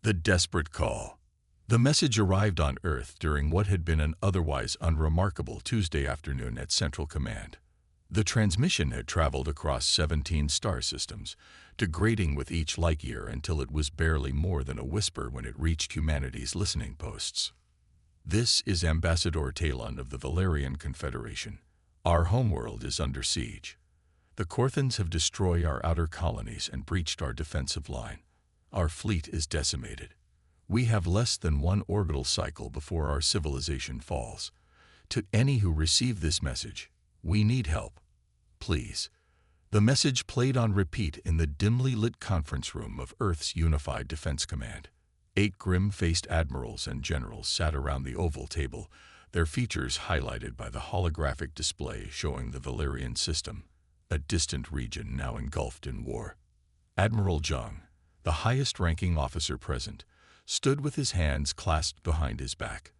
The desperate call. The message arrived on Earth during what had been an otherwise unremarkable Tuesday afternoon at Central Command. The transmission had traveled across 17 star systems, degrading with each light year until it was barely more than a whisper when it reached humanity's listening posts. This is Ambassador Talon of the Valerian Confederation. Our homeworld is under siege. The Corthans have destroyed our outer colonies and breached our defensive line. Our fleet is decimated. We have less than one orbital cycle before our civilization falls. To any who receive this message, we need help. Please. The message played on repeat in the dimly lit conference room of Earth's Unified Defense Command. 8 grim-faced admirals and generals sat around the oval table, their features highlighted by the holographic display showing the Valerian system, a distant region now engulfed in war. Admiral Zhang, the highest-ranking officer present, stood with his hands clasped behind his back.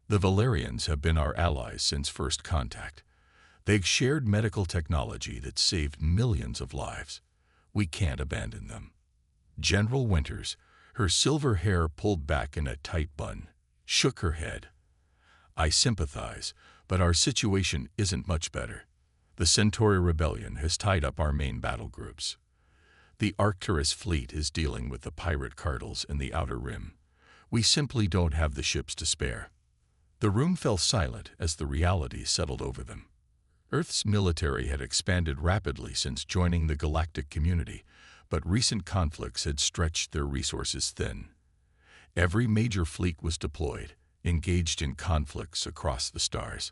The Valerians have been our allies since first contact. They've shared medical technology that saved millions of lives. We can't abandon them. General Winters, her silver hair pulled back in a tight bun, shook her head. I sympathize, but our situation isn't much better. The Centauri Rebellion has tied up our main battle groups. The Arcturus fleet is dealing with the pirate cartels in the Outer Rim. We simply don't have the ships to spare. The room fell silent as the reality settled over them. Earth's military had expanded rapidly since joining the galactic community, but recent conflicts had stretched their resources thin. Every major fleet was deployed, engaged in conflicts across the stars.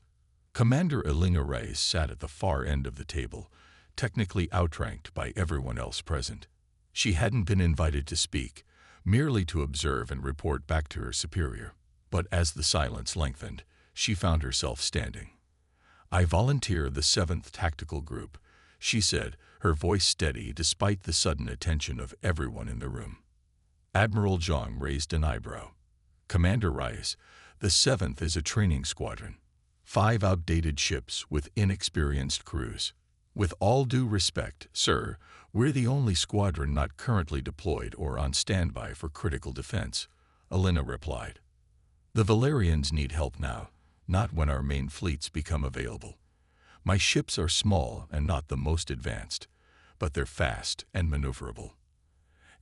Commander Elena Reyes sat at the far end of the table, technically outranked by everyone else present. She hadn't been invited to speak, merely to observe and report back to her superior. But as the silence lengthened, she found herself standing. I volunteer the 7th Tactical Group, she said, her voice steady despite the sudden attention of everyone in the room. Admiral Zhang raised an eyebrow. Commander Reyes, the 7th is a training squadron. 5 outdated ships with inexperienced crews. With all due respect, sir, we're the only squadron not currently deployed or on standby for critical defense, Elena replied. The Valerians need help now, not when our main fleets become available. My ships are small and not the most advanced, but they're fast and maneuverable.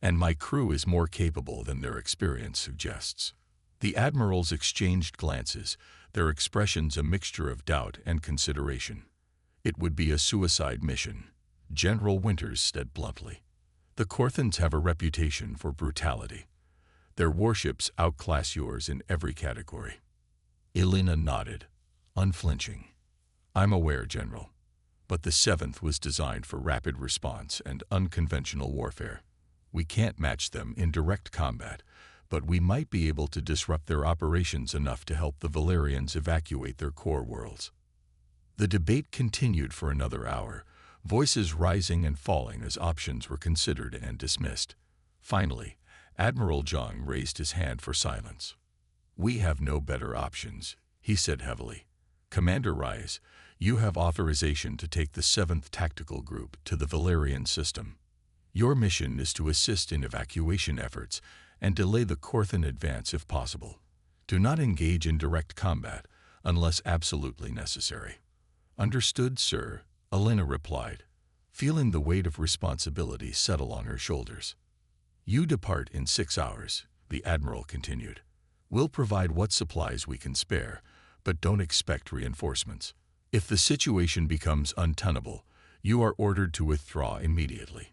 And my crew is more capable than their experience suggests. The admirals exchanged glances, their expressions a mixture of doubt and consideration. It would be a suicide mission, General Winters said bluntly. The Corthans have a reputation for brutality. Their warships outclass yours in every category. Elena nodded, unflinching. I'm aware, General, but the 7th was designed for rapid response and unconventional warfare. We can't match them in direct combat, but we might be able to disrupt their operations enough to help the Valerians evacuate their core worlds. The debate continued for another hour, voices rising and falling as options were considered and dismissed. Finally, Admiral Zhang raised his hand for silence. We have no better options, he said heavily. Commander Reyes, you have authorization to take the 7th Tactical Group to the Valerian system. Your mission is to assist in evacuation efforts and delay the Corthan advance if possible. Do not engage in direct combat unless absolutely necessary. Understood, sir, Elena replied, feeling the weight of responsibility settle on her shoulders. You depart in 6 hours, the Admiral continued. We'll provide what supplies we can spare, but don't expect reinforcements. If the situation becomes untenable, you are ordered to withdraw immediately.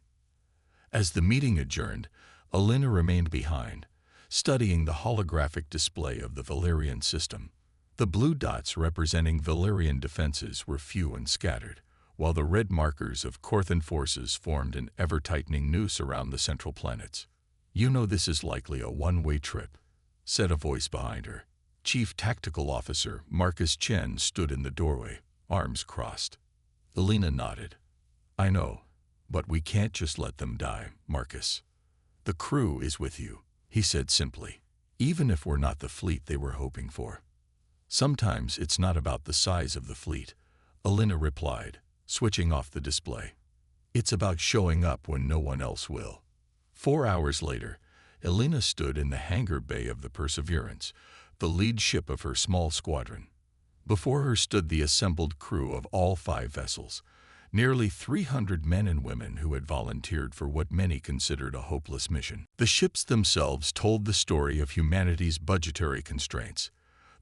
As the meeting adjourned, Elena remained behind, studying the holographic display of the Valerian system. The blue dots representing Valerian defenses were few and scattered, while the red markers of Corthan forces formed an ever-tightening noose around the central planets. You know this is likely a one-way trip, said a voice behind her. Chief Tactical Officer Marcus Chen stood in the doorway, arms crossed. Elena nodded. I know, but we can't just let them die, Marcus. The crew is with you, he said simply, even if we're not the fleet they were hoping for. Sometimes it's not about the size of the fleet, Elena replied, switching off the display. It's about showing up when no one else will. 4 hours later, Elena stood in the hangar bay of the Perseverance, the lead ship of her small squadron. Before her stood the assembled crew of all 5 vessels, nearly 300 men and women who had volunteered for what many considered a hopeless mission. The ships themselves told the story of humanity's budgetary constraints.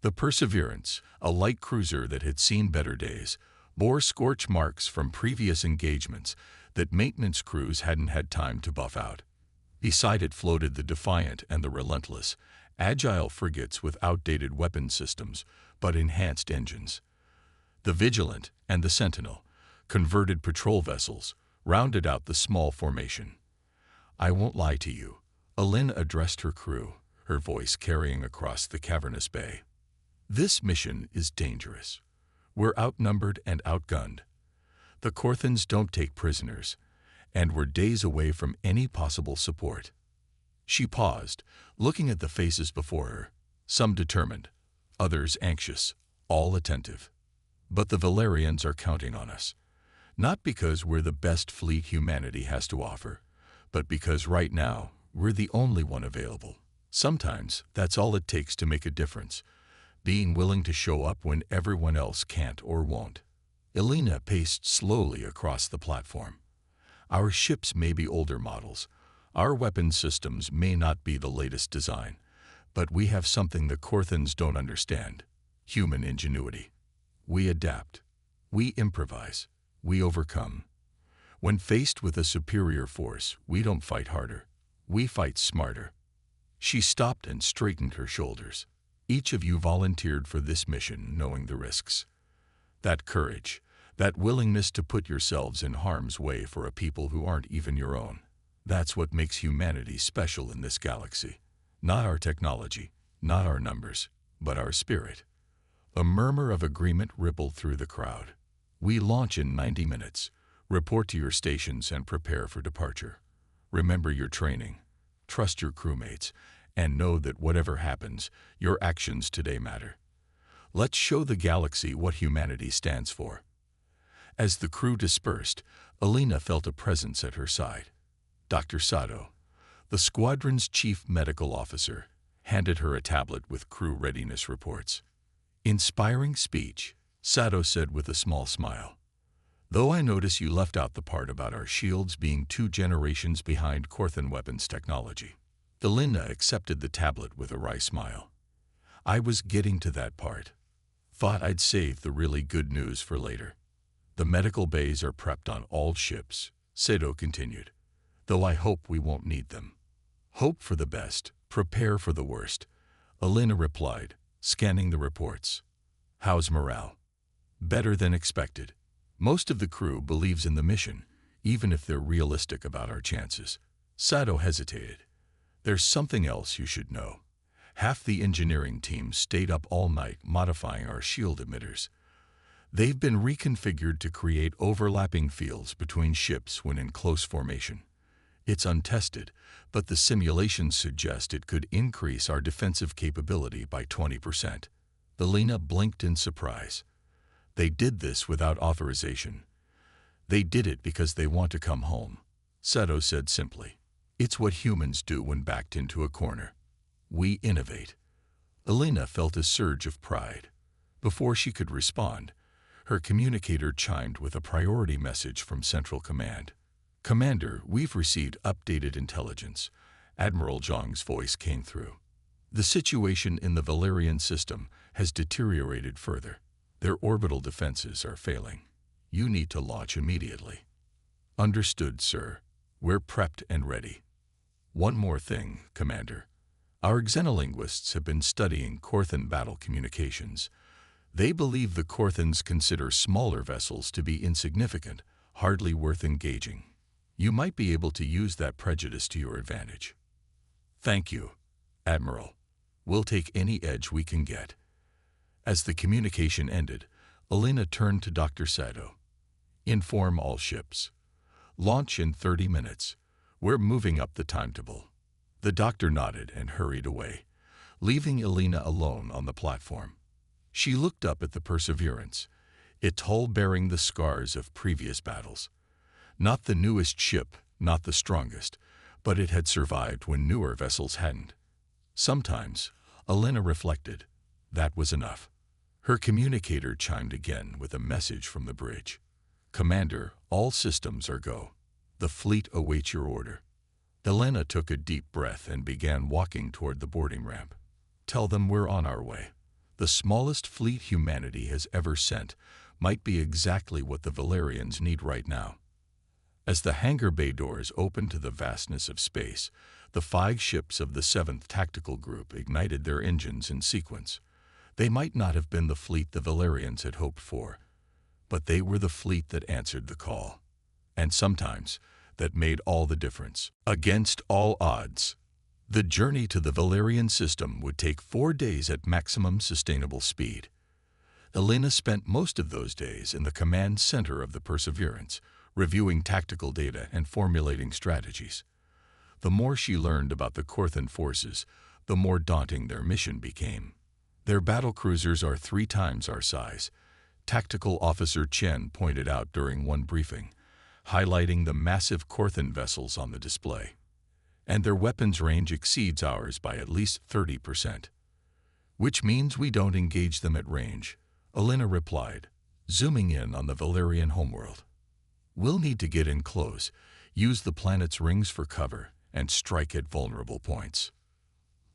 The Perseverance, a light cruiser that had seen better days, bore scorch marks from previous engagements that maintenance crews hadn't had time to buff out. Beside it floated the Defiant and the Relentless, agile frigates with outdated weapon systems but enhanced engines. The Vigilant and the Sentinel, converted patrol vessels, rounded out the small formation. "I won't lie to you," Elena addressed her crew, her voice carrying across the cavernous bay. "This mission is dangerous. We're outnumbered and outgunned. The Corthans don't take prisoners, and we're days away from any possible support." She paused, looking at the faces before her, some determined, others anxious, all attentive. "But the Valerians are counting on us, not because we're the best fleet humanity has to offer, but because right now we're the only one available. Sometimes that's all it takes to make a difference, being willing to show up when everyone else can't or won't." Elena paced slowly across the platform. "Our ships may be older models, our weapon systems may not be the latest design, but we have something the Corthans don't understand: human ingenuity. We adapt, we improvise, we overcome. When faced with a superior force, we don't fight harder, we fight smarter." She stopped and straightened her shoulders. "Each of you volunteered for this mission knowing the risks. That courage, that willingness to put yourselves in harm's way for a people who aren't even your own, that's what makes humanity special in this galaxy. Not our technology, not our numbers, but our spirit." A murmur of agreement rippled through the crowd. "We launch in 90 minutes. Report to your stations and prepare for departure. Remember your training, trust your crewmates, and know that whatever happens, your actions today matter. Let's show the galaxy what humanity stands for." As the crew dispersed, Elena felt a presence at her side. Dr. Sato, the squadron's chief medical officer, handed her a tablet with crew readiness reports. "Inspiring speech," Sato said with a small smile. "Though I notice you left out the part about our shields being 2 generations behind Corthan weapons technology." Elena accepted the tablet with a wry smile. "I was getting to that part. Thought I'd save the really good news for later. The medical bays are prepped on all ships," Sato continued, "though I hope we won't need them." "Hope for the best, prepare for the worst," Elena replied, scanning the reports. "How's morale?" "Better than expected. Most of the crew believes in the mission, even if they're realistic about our chances." Sato hesitated. "There's something else you should know. Half the engineering team stayed up all night modifying our shield emitters. They've been reconfigured to create overlapping fields between ships when in close formation. It's untested, but the simulations suggest it could increase our defensive capability by 20%. Elena blinked in surprise. "They did this without authorization. They did it because they want to come home," Sato said simply. "It's what humans do when backed into a corner. We innovate." Elena felt a surge of pride. Before she could respond, her communicator chimed with a priority message from Central Command. "Commander, we've received updated intelligence." Admiral Zhang's voice came through. "The situation in the Valerian system has deteriorated further. Their orbital defenses are failing. You need to launch immediately." "Understood, sir. We're prepped and ready." "One more thing, Commander. Our xenolinguists have been studying Corthan battle communications. They believe the Corthans consider smaller vessels to be insignificant, hardly worth engaging. You might be able to use that prejudice to your advantage." "Thank you, Admiral. We'll take any edge we can get." As the communication ended, Elena turned to Dr. Sato. "Inform all ships. Launch in 30 minutes. We're moving up the timetable." The doctor nodded and hurried away, leaving Elena alone on the platform. She looked up at the Perseverance, its hull bearing the scars of previous battles. Not the newest ship, not the strongest, but it had survived when newer vessels hadn't. Sometimes, Elena reflected, that was enough. Her communicator chimed again with a message from the bridge. Commander, all systems are go. The fleet awaits your order. Elena took a deep breath and began walking toward the boarding ramp. Tell them we're on our way. The smallest fleet humanity has ever sent might be exactly what the Valerians need right now. As the hangar bay doors opened to the vastness of space, the 5 ships of the 7th Tactical Group ignited their engines in sequence. They might not have been the fleet the Valerians had hoped for, but they were the fleet that answered the call. And sometimes, that made all the difference. Against all odds, the journey to the Valerian system would take 4 days at maximum sustainable speed. Elena spent most of those days in the command center of the Perseverance, reviewing tactical data and formulating strategies. The more she learned about the Corthan forces, the more daunting their mission became. Their battlecruisers are 3 times our size, Tactical Officer Chen pointed out during one briefing, highlighting the massive Corthan vessels on the display. And their weapons range exceeds ours by at least 30%. Which means we don't engage them at range, Elena replied, zooming in on the Valerian homeworld. We'll need to get in close, use the planet's rings for cover, and strike at vulnerable points.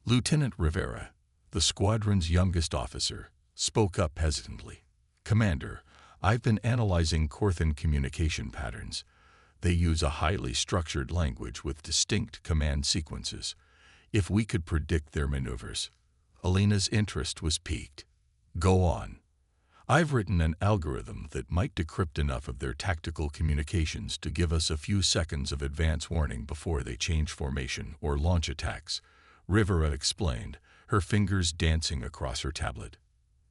Lieutenant Rivera, the squadron's youngest officer, spoke up hesitantly. Commander, I've been analyzing Corthan communication patterns. They use a highly structured language with distinct command sequences. If we could predict their maneuvers. Elena's interest was piqued. Go on. I've written an algorithm that might decrypt enough of their tactical communications to give us a few seconds of advance warning before they change formation or launch attacks, Rivera explained, her fingers dancing across her tablet.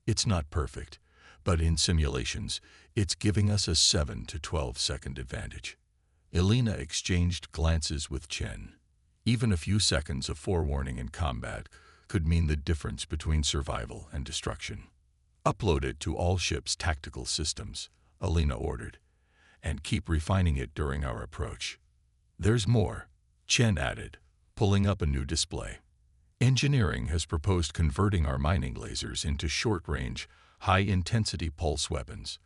It's not perfect, but in simulations, it's giving us a 7 to 12-second advantage. Elena exchanged glances with Chen. Even a few seconds of forewarning in combat could mean the difference between survival and destruction. Upload it to all ships' tactical systems, Elena ordered, and keep refining it during our approach. There's more, Chen added, pulling up a new display. Engineering has proposed converting our mining lasers into short-range, high-intensity pulse weapons.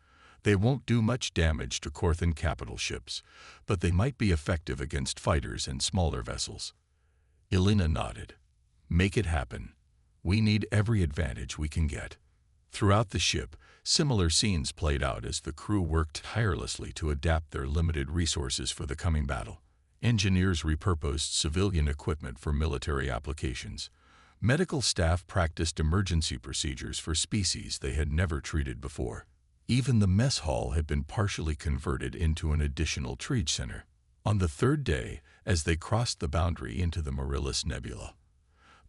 They won't do much damage to Corthan capital ships, but they might be effective against fighters and smaller vessels. Elena nodded. Make it happen. We need every advantage we can get. Throughout the ship, similar scenes played out as the crew worked tirelessly to adapt their limited resources for the coming battle. Engineers repurposed civilian equipment for military applications. Medical staff practiced emergency procedures for species they had never treated before. Even the mess hall had been partially converted into an additional treat center. On the 3rd day, as they crossed the boundary into the Marilis Nebula,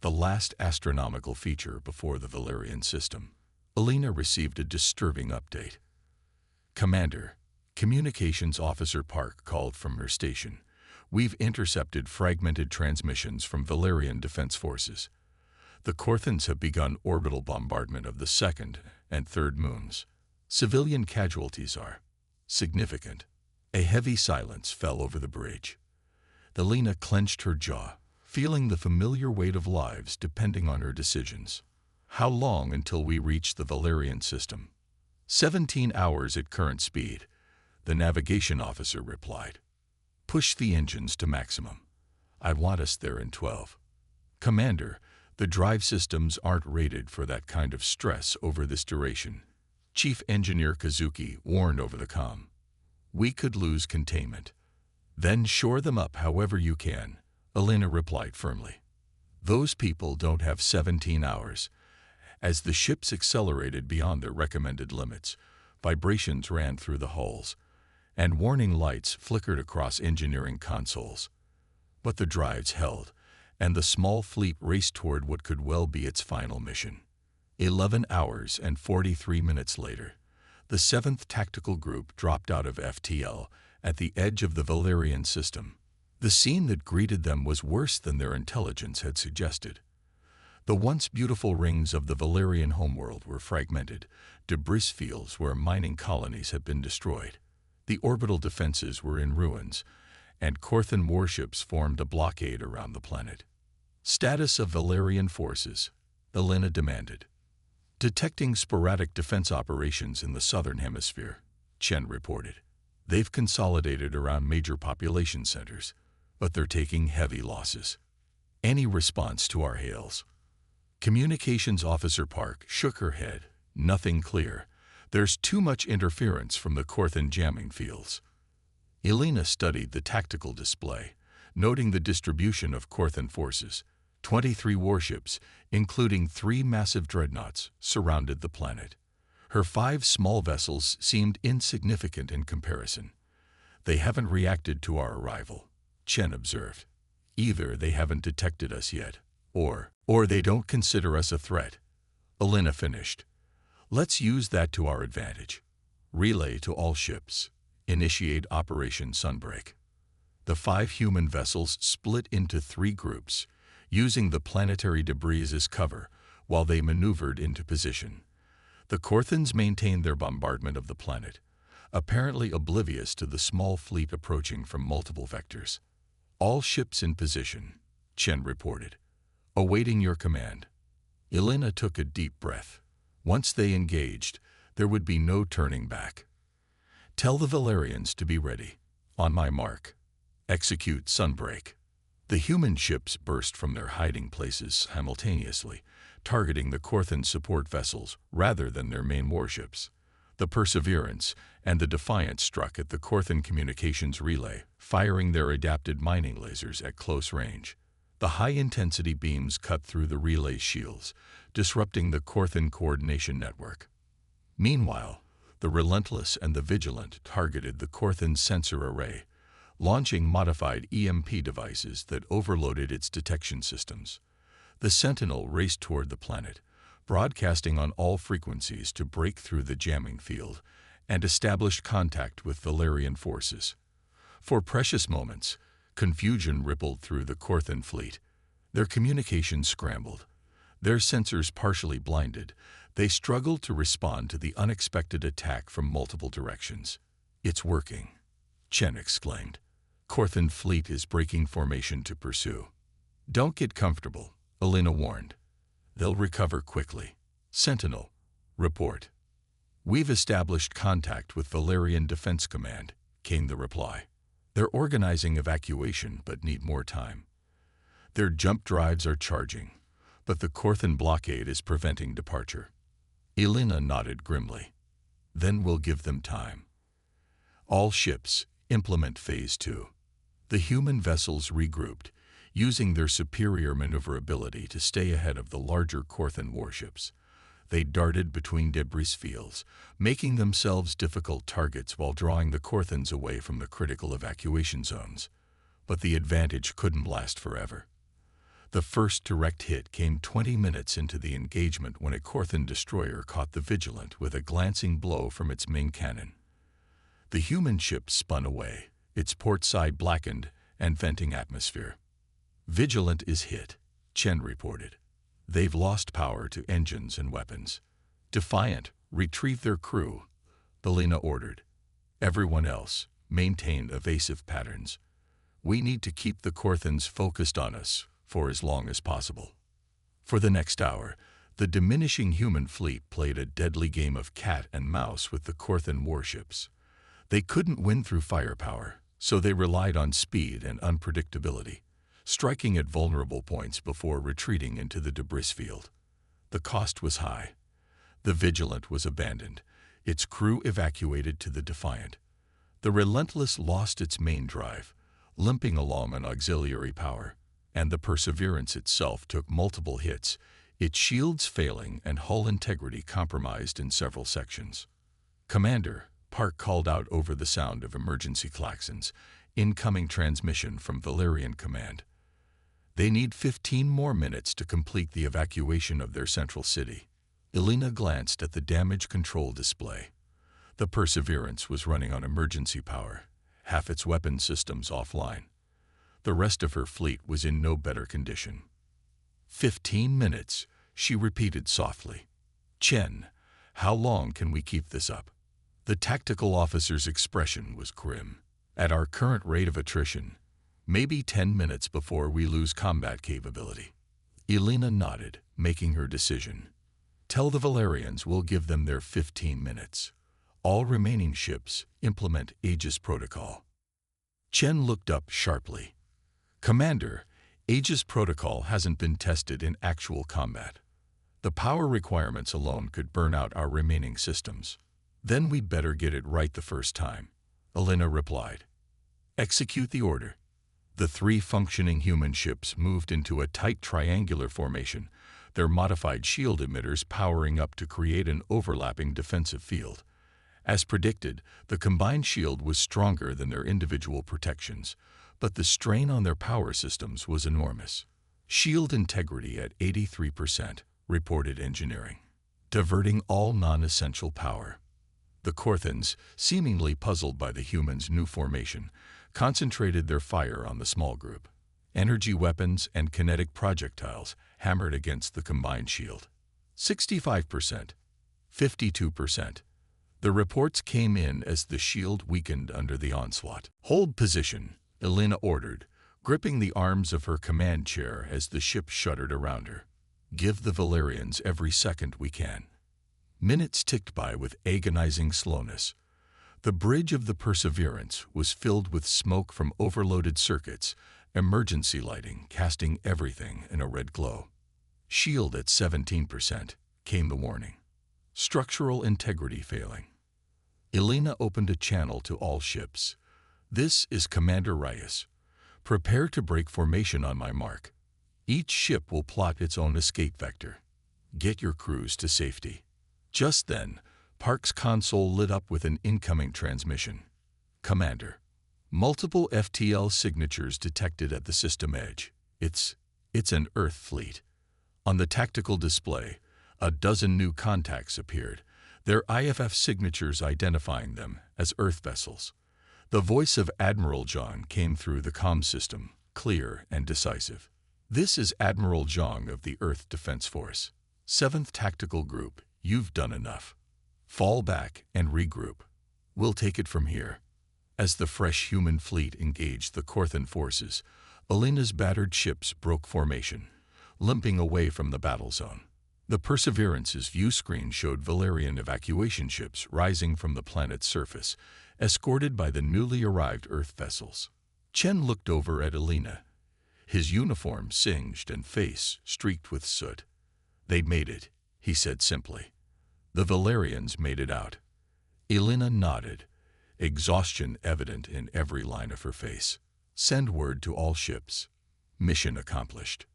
the last astronomical feature before the Valerian system, Elena received a disturbing update. Commander, Communications Officer Park called from her station. We've intercepted fragmented transmissions from Valerian Defense Forces. The Corthans have begun orbital bombardment of the 2nd and 3rd moons. Civilian casualties are significant. A heavy silence fell over the bridge. Elena clenched her jaw, feeling the familiar weight of lives depending on her decisions. How long until we reach the Valerian system? 17 hours at current speed, the navigation officer replied. Push the engines to maximum. I want us there in 12. Commander, the drive systems aren't rated for that kind of stress over this duration, Chief Engineer Kazuki warned over the comm. We could lose containment. Then shore them up however you can, Elena replied firmly. Those people don't have 17 hours. As the ships accelerated beyond their recommended limits, vibrations ran through the hulls, and warning lights flickered across engineering consoles. But the drives held, and the small fleet raced toward what could well be its final mission. 11 hours and 43 minutes later, the 7th Tactical Group dropped out of FTL at the edge of the Valerian system. The scene that greeted them was worse than their intelligence had suggested. The once beautiful rings of the Valerian homeworld were fragmented, debris fields where mining colonies had been destroyed. The orbital defenses were in ruins, and Corthan warships formed a blockade around the planet. Status of Valerian forces, Elena demanded. Detecting sporadic defense operations in the southern hemisphere, Chen reported. They've consolidated around major population centers, but they're taking heavy losses. Any response to our hails? Communications Officer Park shook her head. Nothing clear. There's too much interference from the Corthan jamming fields. Elena studied the tactical display, noting the distribution of Corthan forces. 23 warships, including 3 massive dreadnoughts, surrounded the planet. Her 5 small vessels seemed insignificant in comparison. They haven't reacted to our arrival, Chen observed. Either they haven't detected us yet, or they don't consider us a threat. Elena finished. Let's use that to our advantage. Relay to all ships. Initiate Operation Sunbreak. The 5 human vessels split into 3 groups, using the planetary debris as cover while they maneuvered into position. The Corthans maintained their bombardment of the planet, apparently oblivious to the small fleet approaching from multiple vectors. All ships in position, Chen reported. Awaiting your command. Elena took a deep breath. Once they engaged, there would be no turning back. Tell the Valerians to be ready. On my mark. Execute Sunbreak. The human ships burst from their hiding places simultaneously, targeting the Corthan support vessels rather than their main warships. The Perseverance and the Defiant struck at the Corthan communications relay, firing their adapted mining lasers at close range. The high-intensity beams cut through the relay shields, disrupting the Corthan coordination network. Meanwhile, the Relentless and the Vigilant targeted the Corthan sensor array, launching modified EMP devices that overloaded its detection systems. The Sentinel raced toward the planet, broadcasting on all frequencies to break through the jamming field and establish contact with Valerian forces. For precious moments, confusion rippled through the Corthan fleet. Their communications scrambled. Their sensors partially blinded, they struggled to respond to the unexpected attack from multiple directions. It's working, Chen exclaimed. Corthan fleet is breaking formation to pursue. Don't get comfortable, Elena warned. They'll recover quickly. Sentinel, report. We've established contact with Valerian Defense Command, came the reply. They're organizing evacuation but need more time. Their jump drives are charging, but the Corthan blockade is preventing departure. Elena nodded grimly. Then we'll give them time. All ships, implement Phase 2. The human vessels regrouped, using their superior maneuverability to stay ahead of the larger Corthan warships. They darted between debris fields, making themselves difficult targets while drawing the Corthans away from the critical evacuation zones. But the advantage couldn't last forever. The first direct hit came 20 minutes into the engagement when a Corthan destroyer caught the Vigilant with a glancing blow from its main cannon. The human ship spun away, its port side blackened and venting atmosphere. Vigilant is hit, Chen reported. They've lost power to engines and weapons. Defiant, retrieve their crew, Elena ordered. Everyone else, maintain evasive patterns. We need to keep the Corthans focused on us for as long as possible. For the next hour, the diminishing human fleet played a deadly game of cat and mouse with the Corthan warships. They couldn't win through firepower, so they relied on speed and unpredictability, striking at vulnerable points before retreating into the debris field. The cost was high. The Vigilant was abandoned, its crew evacuated to the Defiant. The Relentless lost its main drive, limping along on auxiliary power, and the Perseverance itself took multiple hits, its shields failing and hull integrity compromised in several sections. Commander, Park called out over the sound of emergency klaxons, incoming transmission from Valerian Command. They need 15 more minutes to complete the evacuation of their central city. Elena glanced at the damage control display. The Perseverance was running on emergency power, half its weapon systems offline. The rest of her fleet was in no better condition. 15 minutes, she repeated softly. Chen, how long can we keep this up? The tactical officer's expression was grim. At our current rate of attrition, maybe 10 minutes before we lose combat capability. Elena nodded, making her decision. Tell the Valerians we'll give them their 15 minutes. All remaining ships implement Aegis Protocol. Chen looked up sharply. Commander, Aegis Protocol hasn't been tested in actual combat. The power requirements alone could burn out our remaining systems. Then we'd better get it right the first time, Elena replied. Execute the order. The 3 functioning human ships moved into a tight triangular formation, their modified shield emitters powering up to create an overlapping defensive field. As predicted, the combined shield was stronger than their individual protections, but the strain on their power systems was enormous. Shield integrity at 83%, reported engineering, diverting all non-essential power. The Korthans, seemingly puzzled by the humans' new formation, concentrated their fire on the small group. Energy weapons and kinetic projectiles hammered against the combined shield. 65%, 52%. The reports came in as the shield weakened under the onslaught. Hold position, Elena ordered, gripping the arms of her command chair as the ship shuddered around her. Give the Valerians every second we can. Minutes ticked by with agonizing slowness. The bridge of the Perseverance was filled with smoke from overloaded circuits, emergency lighting casting everything in a red glow. Shield at 17%, came the warning. Structural integrity failing. Elena opened a channel to all ships. This is Commander Reyes. Prepare to break formation on my mark. Each ship will plot its own escape vector. Get your crews to safety. Just then, Park's console lit up with an incoming transmission. Commander, multiple FTL signatures detected at the system edge. It's an Earth fleet. On the tactical display, a dozen new contacts appeared, their IFF signatures identifying them as Earth vessels. The voice of Admiral Zhang came through the comm system, clear and decisive. This is Admiral Zhang of the Earth Defense Force. 7th Tactical Group, you've done enough. Fall back and regroup. We'll take it from here. As the fresh human fleet engaged the Korthan forces, Elena's battered ships broke formation, limping away from the battle zone. The Perseverance's view screen showed Valerian evacuation ships rising from the planet's surface, escorted by the newly arrived Earth vessels. Chen looked over at Elena, his uniform singed and face streaked with soot. They'd made it, he said simply. The Valerians made it out. Elena nodded, exhaustion evident in every line of her face. Send word to all ships. Mission accomplished.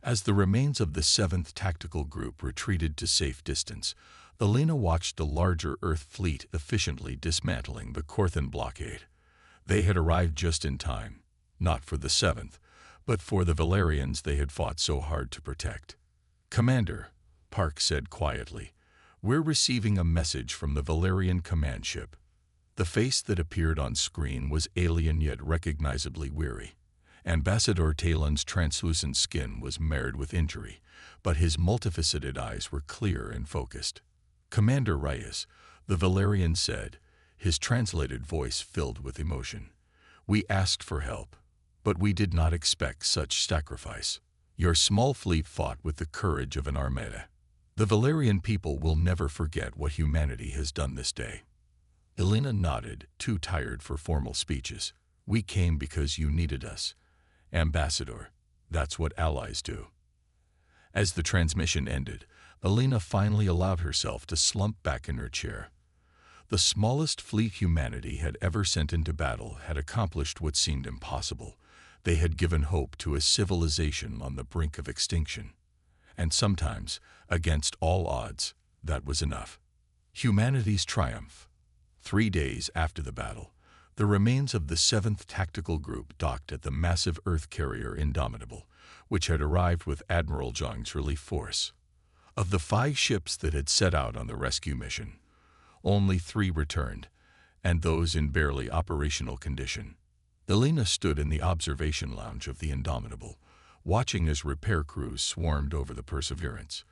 As the remains of the 7th Tactical Group retreated to safe distance, Elena watched the larger Earth fleet efficiently dismantling the Korthan blockade. They had arrived just in time, not for the 7th, but for the Valerians they had fought so hard to protect. Commander, Park said quietly, we're receiving a message from the Valerian command ship. The face that appeared on screen was alien yet recognizably weary. Ambassador Talon's translucent skin was marred with injury, but his multifaceted eyes were clear and focused. Commander Reyes, the Valerian said, his translated voice filled with emotion. We asked for help, but we did not expect such sacrifice. Your small fleet fought with the courage of an armada. The Valerian people will never forget what humanity has done this day. Elena nodded, too tired for formal speeches. We came because you needed us. Ambassador, that's what allies do. As the transmission ended, Elena finally allowed herself to slump back in her chair. The smallest fleet humanity had ever sent into battle had accomplished what seemed impossible. They had given hope to a civilization on the brink of extinction. And sometimes, against all odds, that was enough. Humanity's triumph. 3 days after the battle, the remains of the 7th Tactical Group docked at the massive Earth carrier Indomitable, which had arrived with Admiral Zhang's relief force. Of the 5 ships that had set out on the rescue mission, only 3 returned, and those in barely operational condition. Elena stood in the observation lounge of the Indomitable, watching as repair crews swarmed over the Perseverance.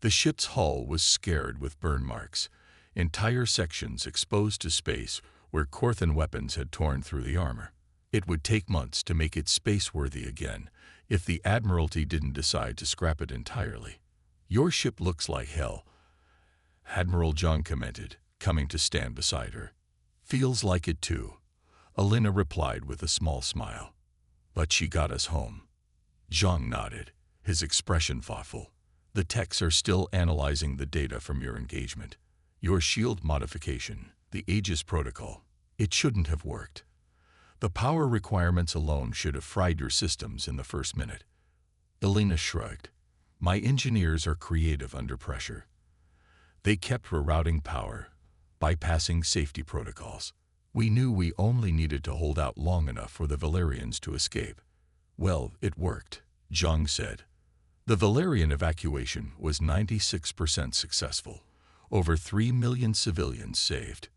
The ship's hull was scarred with burn marks, entire sections exposed to space where Corthan weapons had torn through the armor. It would take months to make it space-worthy again if the Admiralty didn't decide to scrap it entirely. "Your ship looks like hell," Admiral Zhang commented, coming to stand beside her. "Feels like it too," Elena replied with a small smile. "But she got us home." Zhang nodded, his expression thoughtful. "The techs are still analyzing the data from your engagement. Your shield modification, the Aegis protocol, it shouldn't have worked. The power requirements alone should have fried your systems in the first minute." Elena shrugged. "My engineers are creative under pressure. They kept rerouting power, bypassing safety protocols. We knew we only needed to hold out long enough for the Valerians to escape." "Well, it worked," Zhang said. "The Valerian evacuation was 96% successful. Over 3 million civilians saved."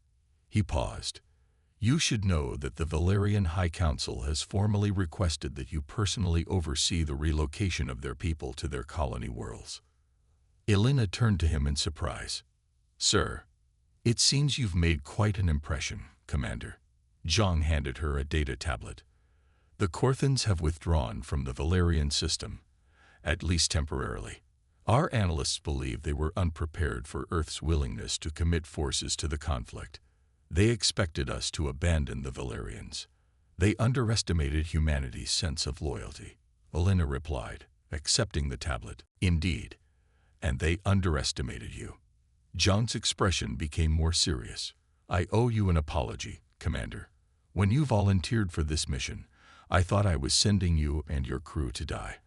He paused. "You should know that the Valerian High Council has formally requested that you personally oversee the relocation of their people to their colony worlds." Elena turned to him in surprise. "Sir, it seems you've made quite an impression, Commander." Zhang handed her a data tablet. "The Corthans have withdrawn from the Valerian system, at least temporarily. Our analysts believe they were unprepared for Earth's willingness to commit forces to the conflict. They expected us to abandon the Valerians. They underestimated humanity's sense of loyalty," Elena replied, accepting the tablet. "Indeed, and they underestimated you." Zhang's expression became more serious. "I owe you an apology, Commander. When you volunteered for this mission, I thought I was sending you and your crew to die.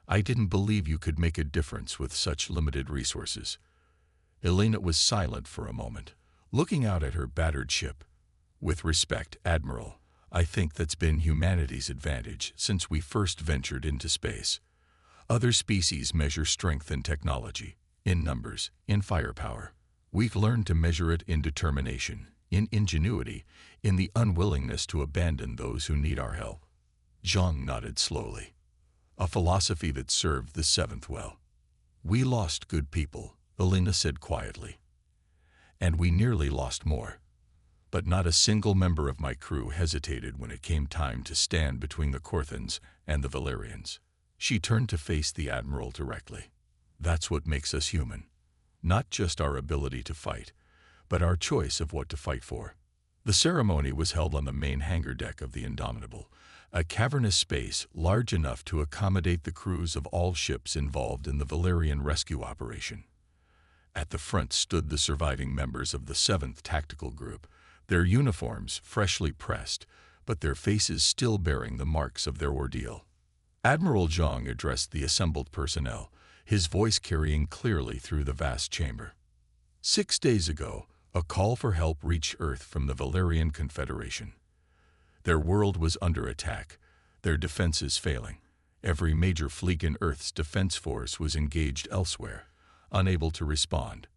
I didn't believe you could make a difference with such limited resources." Elena was silent for a moment, looking out at her battered ship. "With respect, Admiral, I think that's been humanity's advantage since we first ventured into space. Other species measure strength in technology, in numbers, in firepower. We've learned to measure it in determination, in ingenuity, in the unwillingness to abandon those who need our help." Zhang nodded slowly. "A philosophy that served the Seventh well." "We lost good people," Elena said quietly. "And we nearly lost more. But not a single member of my crew hesitated when it came time to stand between the Corthans and the Valerians." She turned to face the Admiral directly. "That's what makes us human. Not just our ability to fight, but our choice of what to fight for." The ceremony was held on the main hangar deck of the Indomitable, a cavernous space large enough to accommodate the crews of all ships involved in the Valerian rescue operation. At the front stood the surviving members of the 7th Tactical Group, their uniforms freshly pressed, but their faces still bearing the marks of their ordeal. Admiral Zhang addressed the assembled personnel, his voice carrying clearly through the vast chamber. 6 days ago, a call for help reached Earth from the Valerian Confederation. Their world was under attack, their defenses failing. Every major fleet in Earth's defense force was engaged elsewhere, unable to respond.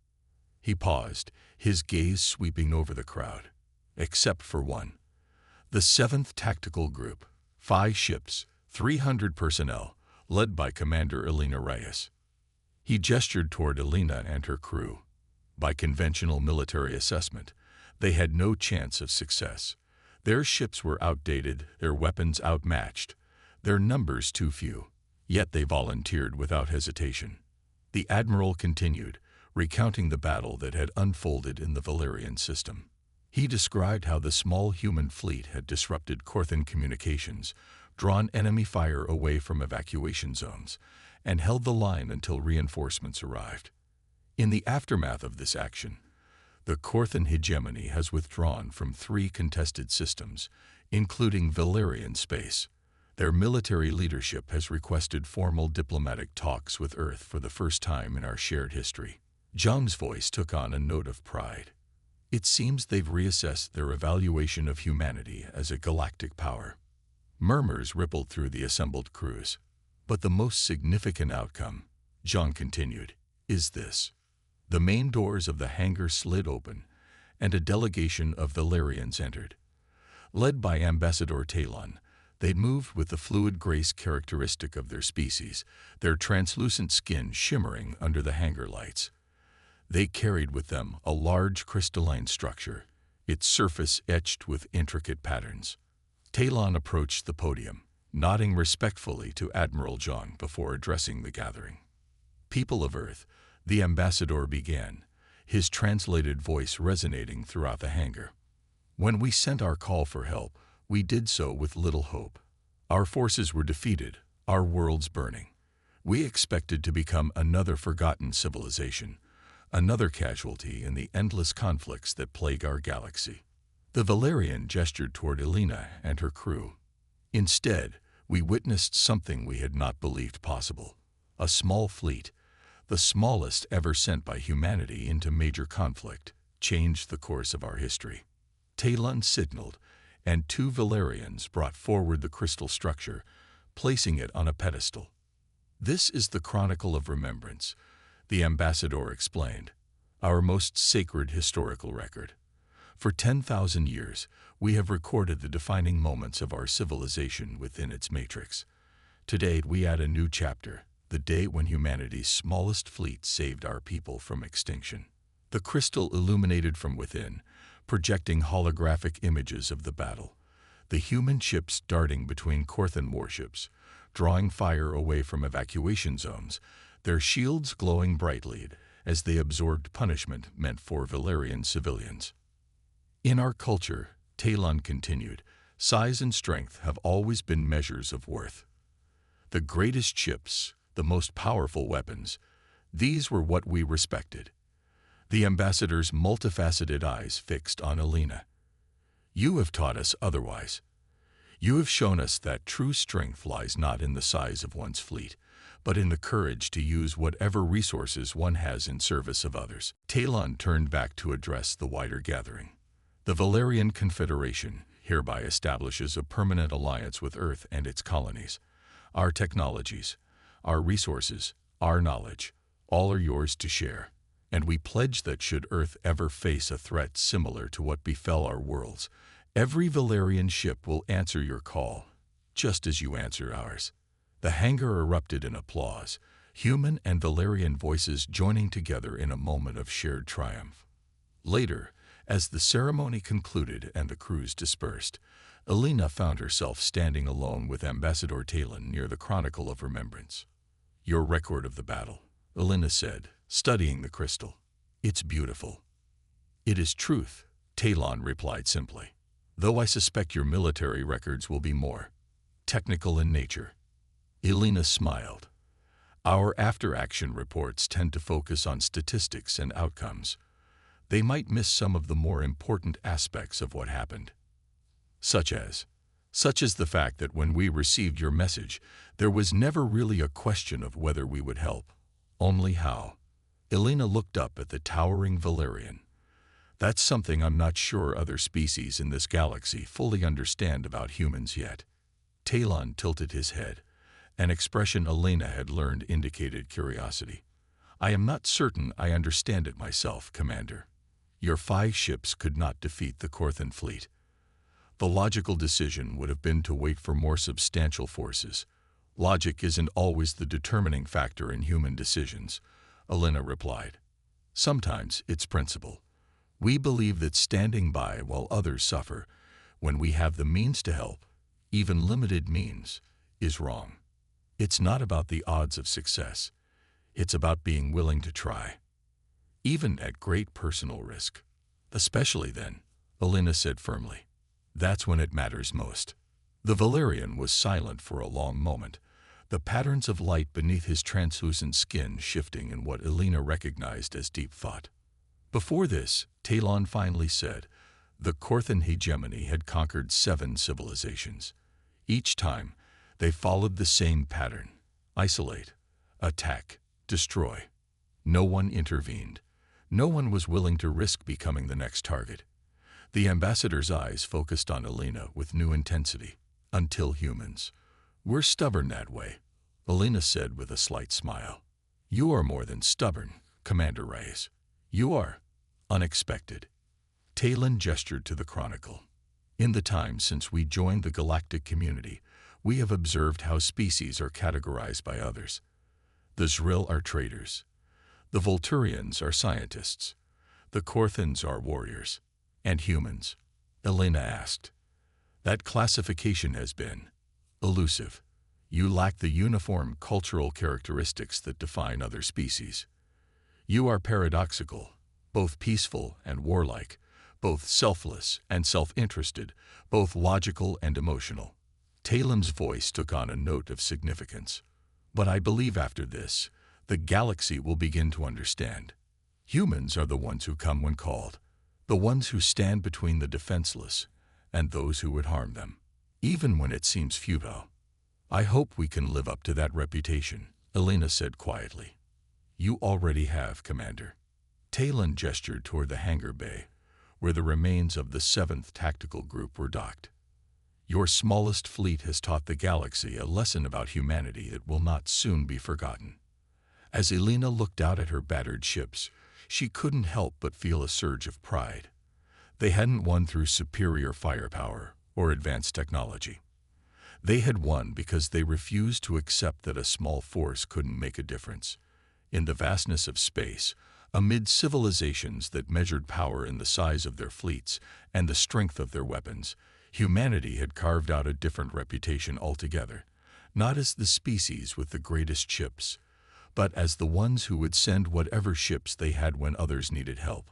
He paused, his gaze sweeping over the crowd. Except for one. The 7th Tactical Group, 5 ships, 300 personnel, led by Commander Elena Reyes. He gestured toward Elena and her crew. By conventional military assessment, they had no chance of success. Their ships were outdated, their weapons outmatched, their numbers too few. Yet they volunteered without hesitation. The Admiral continued, recounting the battle that had unfolded in the Valerian system. He described how the small human fleet had disrupted Corthan communications, drawn enemy fire away from evacuation zones, and held the line until reinforcements arrived. In the aftermath of this action, the Corthan hegemony has withdrawn from 3 contested systems, including Valerian space. Their military leadership has requested formal diplomatic talks with Earth for the first time in our shared history. Zhang's voice took on a note of pride. It seems they've reassessed their evaluation of humanity as a galactic power. Murmurs rippled through the assembled crews. But the most significant outcome, Zhang continued, is this. The main doors of the hangar slid open, and a delegation of Valerians entered. Led by Ambassador Talon, they moved with the fluid grace characteristic of their species, their translucent skin shimmering under the hangar lights. They carried with them a large crystalline structure, its surface etched with intricate patterns. Talon approached the podium, nodding respectfully to Admiral John before addressing the gathering. "People of Earth," the ambassador began, his translated voice resonating throughout the hangar. "When we sent our call for help, we did so with little hope. Our forces were defeated, our worlds burning. We expected to become another forgotten civilization, another casualty in the endless conflicts that plague our galaxy." The Valerian gestured toward Elena and her crew. "Instead, we witnessed something we had not believed possible. A small fleet, the smallest ever sent by humanity into major conflict, changed the course of our history." Talon signaled, and two Valerians brought forward the crystal structure, placing it on a pedestal. "This is the Chronicle of Remembrance," the ambassador explained, "our most sacred historical record. For 10,000 years, we have recorded the defining moments of our civilization within its matrix. Today, we add a new chapter, the day when humanity's smallest fleet saved our people from extinction." The crystal illuminated from within, projecting holographic images of the battle, the human ships darting between Corthan warships, drawing fire away from evacuation zones, their shields glowing brightly as they absorbed punishment meant for Valerian civilians. "In our culture," Talon continued, "size and strength have always been measures of worth. The greatest ships, the most powerful weapons, these were what we respected." The ambassador's multifaceted eyes fixed on Elena. "You have taught us otherwise. You have shown us that true strength lies not in the size of one's fleet, but in the courage to use whatever resources one has in service of others." Talon turned back to address the wider gathering. "The Valerian Confederation hereby establishes a permanent alliance with Earth and its colonies. Our technologies, our resources, our knowledge, all are yours to share. And we pledge that should Earth ever face a threat similar to what befell our worlds, every Valerian ship will answer your call, just as you answer ours." The hangar erupted in applause, human and Valerian voices joining together in a moment of shared triumph. Later, as the ceremony concluded and the crews dispersed, Elena found herself standing alone with Ambassador Talon near the Chronicle of Remembrance. "Your record of the battle," Elena said, studying the crystal. "It's beautiful." "It is truth," Talon replied simply, "though I suspect your military records will be more technical in nature." Elena smiled. "Our after-action reports tend to focus on statistics and outcomes. They might miss some of the more important aspects of what happened. Such as the fact that when we received your message, there was never really a question of whether we would help, only how." Elena looked up at the towering Valerian. "That's something I'm not sure other species in this galaxy fully understand about humans yet." Talon tilted his head. An expression Elena had learned indicated curiosity. "I am not certain I understand it myself, Commander. Your 5 ships could not defeat the Corthan fleet. The logical decision would have been to wait for more substantial forces. Logic isn't always the determining factor in human decisions," Elena replied. "Sometimes it's principle. We believe that standing by while others suffer, when we have the means to help, even limited means, is wrong. It's not about the odds of success. It's about being willing to try, even at great personal risk." "Especially then," Elena said firmly. "That's when it matters most." The Valerian was silent for a long moment, the patterns of light beneath his translucent skin shifting in what Elena recognized as deep thought. "Before this," Talon finally said, "the Corthan hegemony had conquered 7 civilizations. Each time, they followed the same pattern: isolate, attack, destroy. No one intervened. No one was willing to risk becoming the next target." The ambassador's eyes focused on Elena with new intensity. "Until humans. We're stubborn that way," Elena said with a slight smile. "You are more than stubborn, Commander Reyes. You are unexpected." Talon gestured to the Chronicle. "In the time since we joined the galactic community, we have observed how species are categorized by others. The Zrill are traders. The Volturians are scientists. The Corthans are warriors. And humans? Elena asked. That classification has been elusive. You lack the uniform cultural characteristics that define other species. You are paradoxical, both peaceful and warlike, both selfless and self-interested, both logical and emotional. Talem's voice took on a note of significance. But I believe after this, the galaxy will begin to understand. Humans are the ones who come when called, the ones who stand between the defenseless and those who would harm them, even when it seems futile. I hope we can live up to that reputation, Elena said quietly. You already have, Commander. Talon gestured toward the hangar bay, where the remains of the 7th Tactical Group were docked. Your smallest fleet has taught the galaxy a lesson about humanity that will not soon be forgotten. As Elena looked out at her battered ships, she couldn't help but feel a surge of pride. They hadn't won through superior firepower or advanced technology. They had won because they refused to accept that a small force couldn't make a difference. In the vastness of space, amid civilizations that measured power in the size of their fleets and the strength of their weapons, humanity had carved out a different reputation altogether, not as the species with the greatest ships, but as the ones who would send whatever ships they had when others needed help.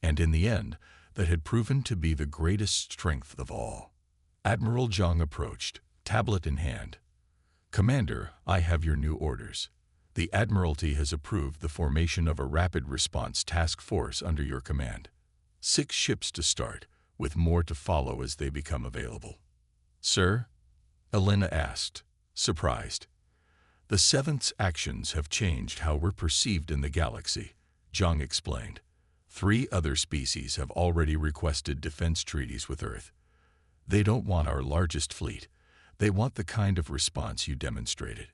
And in the end, that had proven to be the greatest strength of all. Admiral Zhang approached, tablet in hand. Commander, I have your new orders. The Admiralty has approved the formation of a rapid response task force under your command. 6 ships to start, with more to follow as they become available. Sir? Elena asked, surprised. The 7th's actions have changed how we're perceived in the galaxy, Zhang explained. 3 other species have already requested defense treaties with Earth. They don't want our largest fleet. They want the kind of response you demonstrated.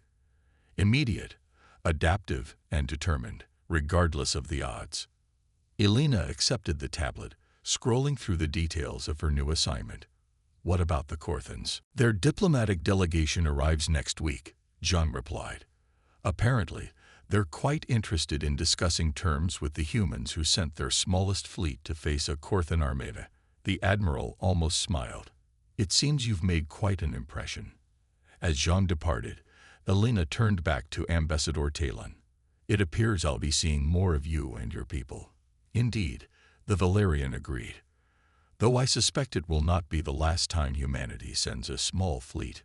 Immediate, adaptive, and determined, regardless of the odds. Elena accepted the tablet, scrolling through the details of her new assignment. What about the Corthans? Their diplomatic delegation arrives next week, Zhang replied. Apparently, they're quite interested in discussing terms with the humans who sent their smallest fleet to face a Corthan armada. The admiral almost smiled. It seems you've made quite an impression. As Zhang departed, Elena turned back to Ambassador Talon. It appears I'll be seeing more of you and your people. Indeed, the Valerian agreed. Though I suspect it will not be the last time humanity sends a small fleet.